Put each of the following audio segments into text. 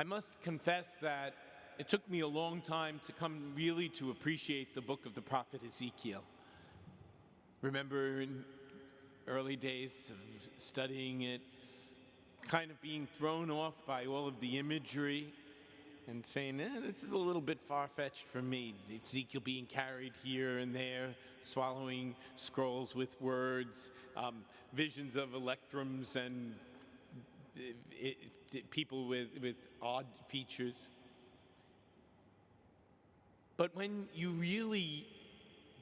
I must confess that it took me a long time to come really to appreciate the book of the prophet Ezekiel. Remember in early days of studying it, kind of being thrown off by all of the imagery and saying, this is a little bit far-fetched for me. Ezekiel being carried here and there, swallowing scrolls with words, visions of electrums and people with odd features. But when you really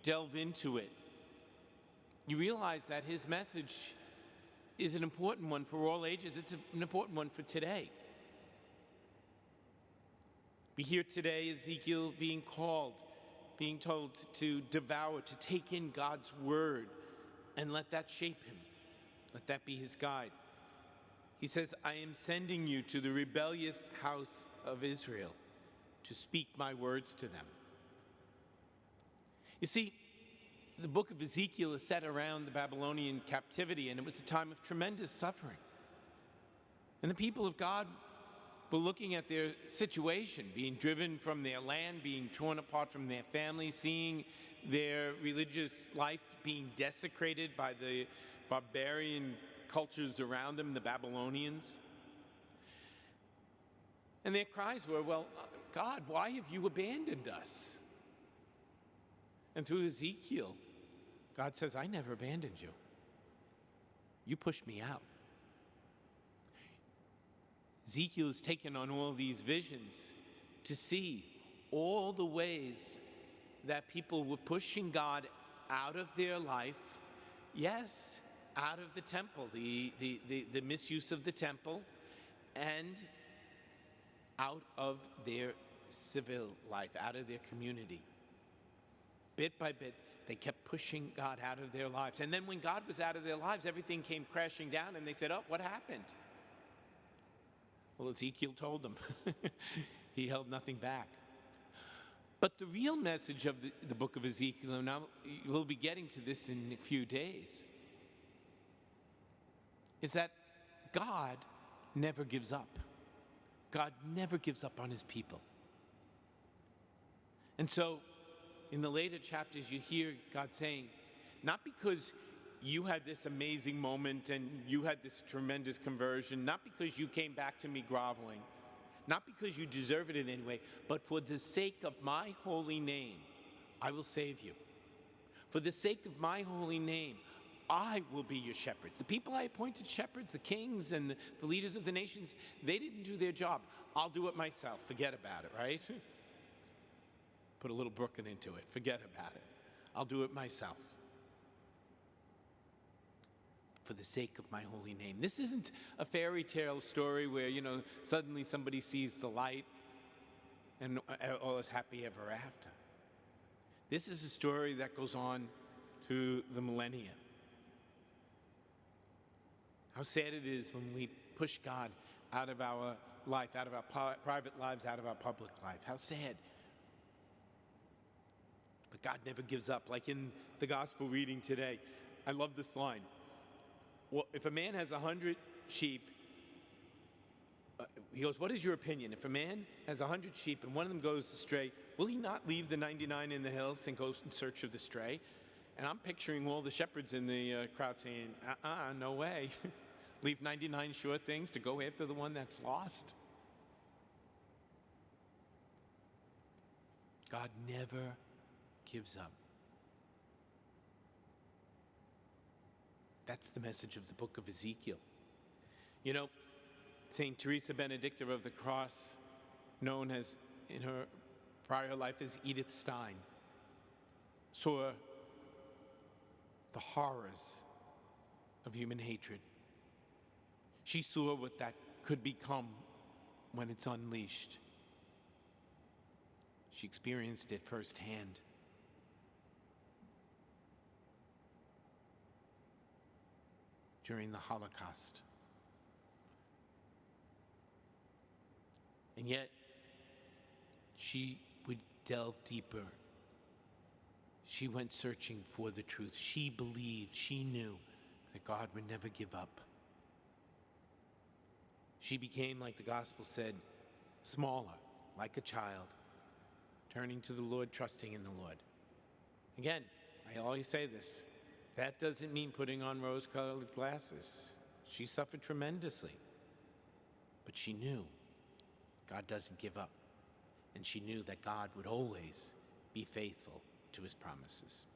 delve into it, you realize that his message is an important one for all ages. It's an important one for today. We hear today Ezekiel being called, being told to devour, to take in God's word and let that shape him. Let that be his guide. He says, I am sending you to the rebellious house of Israel to speak my words to them. You see, the book of Ezekiel is set around the Babylonian captivity, and it was a time of tremendous suffering. And the people of God were looking at their situation, being driven from their land, being torn apart from their family, seeing their religious life being desecrated by the barbarian cultures around them, the Babylonians. And their cries were, well, God, why have you abandoned us? And through Ezekiel, God says, I never abandoned you. You pushed me out. Ezekiel is taken on all these visions to see all the ways that people were pushing God out of their life. Yes, out of the temple, the misuse of the temple, and out of their civil life, out of their community. Bit by bit, they kept pushing God out of their lives. And then when God was out of their lives, everything came crashing down, and they said, oh, what happened? Well, Ezekiel told them. He held nothing back. But the real message of the book of Ezekiel, and now we'll be getting to this in a few days, is that God never gives up. God never gives up on his people. And so, in the later chapters, you hear God saying, not because you had this amazing moment and you had this tremendous conversion, not because you came back to me groveling, not because you deserve it in any way, but for the sake of my holy name, I will save you. For the sake of my holy name, I will be your shepherds. The people I appointed shepherds, the kings and the leaders of the nations, they didn't do their job. I'll do it myself. Forget about it, right? Put a little Brooklyn into it. Forget about it. I'll do it myself. For the sake of my holy name. This isn't a fairy tale story where, suddenly somebody sees the light and all is happy ever after. This is a story that goes on through the millennia. How sad it is when we push God out of our life, out of our private lives, out of our public life. How sad. But God never gives up. Like in the gospel reading today, I love this line. Well, if a man has 100 sheep, he goes, what is your opinion? If a man has 100 sheep and one of them goes astray, will he not leave the 99 in the hills and go in search of the stray? And I'm picturing all the shepherds in the crowd saying, no way. Leave 99 sure things to go after the one that's lost. God never gives up. That's the message of the book of Ezekiel. St. Teresa Benedicta of the Cross, known as in her prior life as Edith Stein, saw the horrors of human hatred. She saw what that could become when it's unleashed. She experienced it firsthand. During the Holocaust. And yet, she would delve deeper. She went searching for the truth. She believed, she knew that God would never give up. She became, like the gospel said, smaller, like a child, turning to the Lord, trusting in the Lord. Again, I always say this, that doesn't mean putting on rose-colored glasses. She suffered tremendously, but she knew God doesn't give up, and she knew that God would always be faithful to his promises.